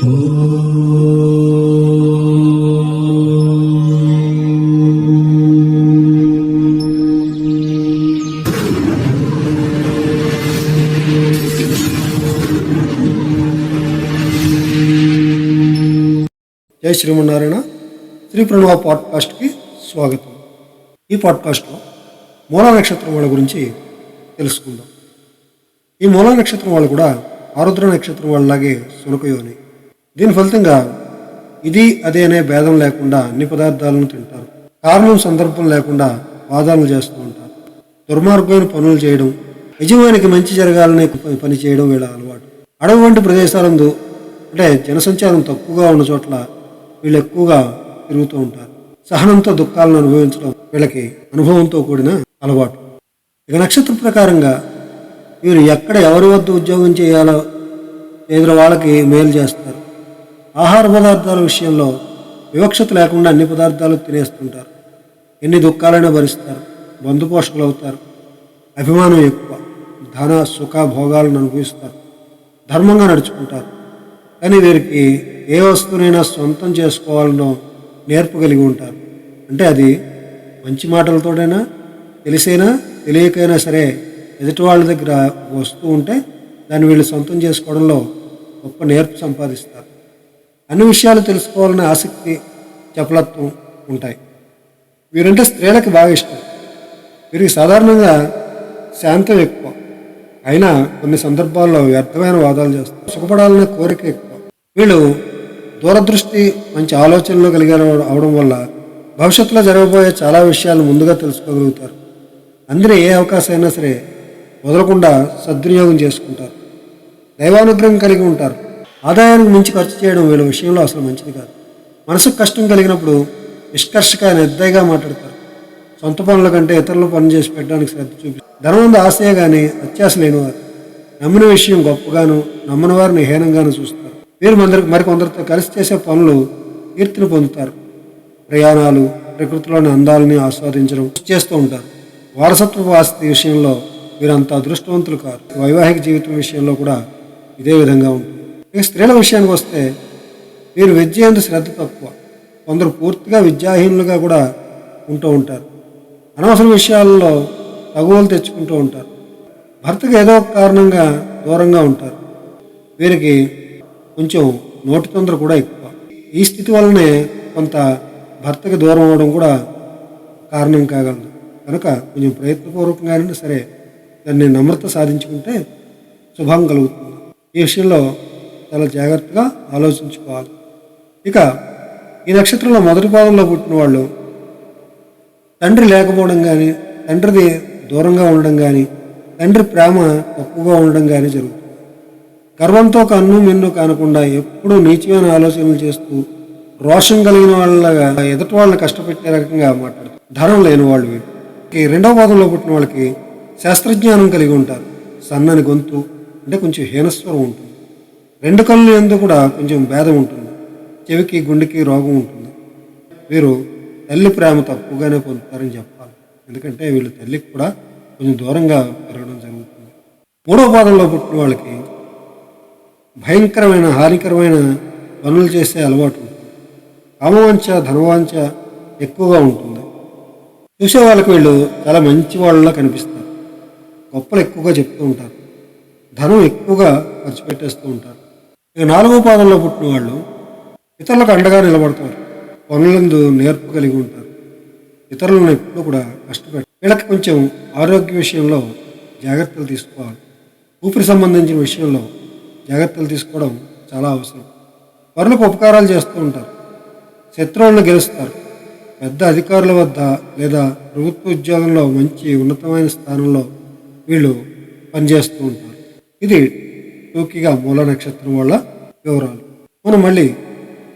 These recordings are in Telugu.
జై శ్రీమన్నారాయణ. శ్రీ ప్రణవ పాడ్కాస్ట్కి స్వాగతం. ఈ పాడ్కాస్ట్లో మూలా నక్షత్రం వాళ్ళ గురించి తెలుసుకుందాం. ఈ మూలా నక్షత్రం వాళ్ళు కూడా ఆరుద్ర నక్షత్రం వాళ్ళలాగే సునకయోని. దీని ఫలితంగా ఇది అదే అనే భేదం లేకుండా అన్ని పదార్థాలను తింటారు. కారణం సందర్భం లేకుండా వాదాలను చేస్తూ ఉంటారు. దుర్మార్గమైన పనులు చేయడం, యజమానికి మంచి జరగాలనే పని చేయడం వీళ్ళ అలవాటు. అడవి వంటి ప్రదేశాలందు అంటే జనసంచారం తక్కువగా ఉన్న చోట్ల వీళ్ళు ఎక్కువగా తిరుగుతూ ఉంటారు. సహనంతో దుఃఖాలను అనుభవించడం వీళ్ళకి అనుభవంతో కూడిన అలవాటు. ఇక నక్షత్ర ప్రకారంగా వీరు ఎక్కడ ఎవరి వద్ద ఉద్యోగం చేయాలో ఎదురు వాళ్ళకి మేలు చేస్తారు. ఆహార పదార్థాల విషయంలో వివక్షత లేకుండా అన్ని పదార్థాలు తినేస్తుంటారు. ఎన్ని దుఃఖాలైనా భరిస్తారు. బంధుపోషకులు అవుతారు. అభిమానం ఎక్కువ. ధన సుఖ భోగాలను అనుభవిస్తారు. ధర్మంగా నడుచుకుంటారు. కానీ వీరికి ఏ వస్తువునైనా సొంతం చేసుకోవాలనో నేర్పు కలిగి ఉంటారు. అంటే అది మంచి మాటలతోనైనా తెలిసైనా తెలియకైనా సరే ఎదుటి వాళ్ళ దగ్గర వస్తువు ఉంటే దాన్ని వీళ్ళు సొంతం చేసుకోవడంలో గొప్ప నేర్పు సంపాదిస్తారు. అన్ని విషయాలు తెలుసుకోవాలనే ఆసక్తి, చపలత్వం ఉంటాయి. వీరంటే స్త్రీలకి బాగా ఇష్టం. వీరికి సాధారణంగా శాంతం ఎక్కువ. అయినా కొన్ని సందర్భాల్లో వ్యర్థమైన వాదాలు చేస్తారు. సుఖపడాలనే కోరిక ఎక్కువ. వీళ్ళు దూరదృష్టి, మంచి ఆలోచనలు కలిగిన అవడం వల్ల భవిష్యత్తులో జరగబోయే చాలా విషయాలు ముందుగా తెలుసుకోగలుగుతారు. అందరూ ఏ అవకాశం అయినా సరే వదలకుండా సద్వినియోగం చేసుకుంటారు. దైవానుగ్రహం కలిగి ఉంటారు. ఆదాయానికి మించి ఖర్చు చేయడం వీళ్ళ విషయంలో అసలు మంచిది కాదు. మనసుకు కష్టం కలిగినప్పుడు నిష్కర్షగా నిర్దయగా మాట్లాడతారు. సొంత పనుల కంటే ఇతరుల పని చేసి పెట్టడానికి శ్రద్ధ చూపిస్తారు. ధనవంత ఆశయ కానీ అత్యాశ లేనివారు. నమ్మిన విషయం గొప్పగాను, నమ్మని వారిని హీనంగాను చూస్తారు. వీరు మరికొందరితో కలిసి చేసే పనులు కీర్తిని పొందుతారు. ప్రయాణాలు, ప్రకృతిలోని అందాలని ఆస్వాదించడం చేస్తూ ఉంటారు. వారసత్వ ఆస్తి విషయంలో వీరంత అదృష్టవంతులు కాదు. వైవాహిక జీవితం విషయంలో కూడా ఇదే విధంగా ఉంటుంది. ఇక స్త్రీల విషయానికి వస్తే వీరు విద్య ఎందు శ్రద్ధ తక్కువ. కొందరు పూర్తిగా విద్యాహీనులుగా కూడా ఉంటూ ఉంటారు. అనవసర విషయాల్లో తగువలు తెచ్చుకుంటూ ఉంటారు. భర్తకు ఏదో ఒక కారణంగా దూరంగా ఉంటారు. వీరికి కొంచెం నోటి తొందర కూడా ఎక్కువ. ఈ స్థితి వల్లనే కొంత భర్తకి దూరం అవడం కూడా కారణం కాగలదు. కనుక కొంచెం ప్రయత్నపూర్వకంగానే సరే దాన్ని నమ్రత సాధించుకుంటే శుభం కలుగుతుంది. ఈ విషయంలో చాలా జాగ్రత్తగా ఆలోచించుకోవాలి. ఇక ఈ నక్షత్రంలో మొదటి పాదంలో పుట్టిన వాళ్ళు తండ్రి లేకపోవడం కానీ, తండ్రిది దూరంగా ఉండడం కానీ, తండ్రి ప్రేమ తక్కువగా ఉండడం కానీ జరుగుతుంది. గర్వంతో కన్ను మిన్ను కానకుండా ఎప్పుడూ నీచమైన ఆలోచనలు చేస్తూ రోషం కలిగిన వాళ్ళగా ఎదుటి వాళ్ళని కష్టపెట్టే రకంగా మాట్లాడుతారు. ధనం లేని వాళ్ళు వీళ్ళు. రెండవ పాదంలో పుట్టిన వాళ్ళకి శాస్త్రజ్ఞానం కలిగి ఉంటారు. సన్నని గొంతు అంటే కొంచెం హీనస్వరం ఉంటుంది. రెండు కళ్ళు ఎందుకు కూడా కొంచెం భేదం ఉంటుంది. చెవికి గుండెకి రోగం ఉంటుంది. వీరు తల్లి ప్రేమ తక్కువగానే పొందుతారని చెప్పాలి. ఎందుకంటే వీళ్ళు తల్లికి కూడా కొంచెం దూరంగా పెరగడం జరుగుతుంది. మూడవ పాదంలో పుట్టిన వాళ్ళకి భయంకరమైన హానికరమైన పనులు చేసే అలవాటు ఉంటుంది. కామవాంఛ, ధనవాంఛ ఎక్కువగా ఉంటుంది. చూసే వాళ్ళకి వీళ్ళు చాలా మంచి వాళ్ళలా కనిపిస్తారు. గొప్పలు ఎక్కువగా చెప్తూ ఉంటారు. ధనం ఎక్కువగా ఖర్చు పెట్టేస్తూ ఉంటారు. ఇక నాలుగో పాదంలో పుట్టిన వాళ్ళు ఇతరులకు అండగా నిలబడతారు. పనులందు నేర్పు కలిగి ఉంటారు. ఇతరులను ఎప్పుడూ కూడా కష్టపెట్టారు. వీళ్ళకి కొంచెం ఆరోగ్య విషయంలో జాగ్రత్తలు తీసుకోవాలి. ఊపిరి సంబంధించిన విషయంలో జాగ్రత్తలు తీసుకోవడం చాలా అవసరం. పరులకు ఉపకారాలు చేస్తూ ఉంటారు. శత్రువులను గెలుస్తారు. పెద్ద అధికారుల వద్ద లేదా ప్రభుత్వ ఉద్యోగంలో మంచి ఉన్నతమైన స్థానంలో వీళ్ళు పనిచేస్తూ ఉంటారు. ఇది టూకీగా మూల నక్షత్రం వల్ల వివరాలు. మనం మళ్ళీ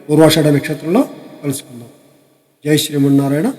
పూర్వాషాఢ నక్షత్రంలో కలుసుకుందాం. జై శ్రీమన్నారాయణ.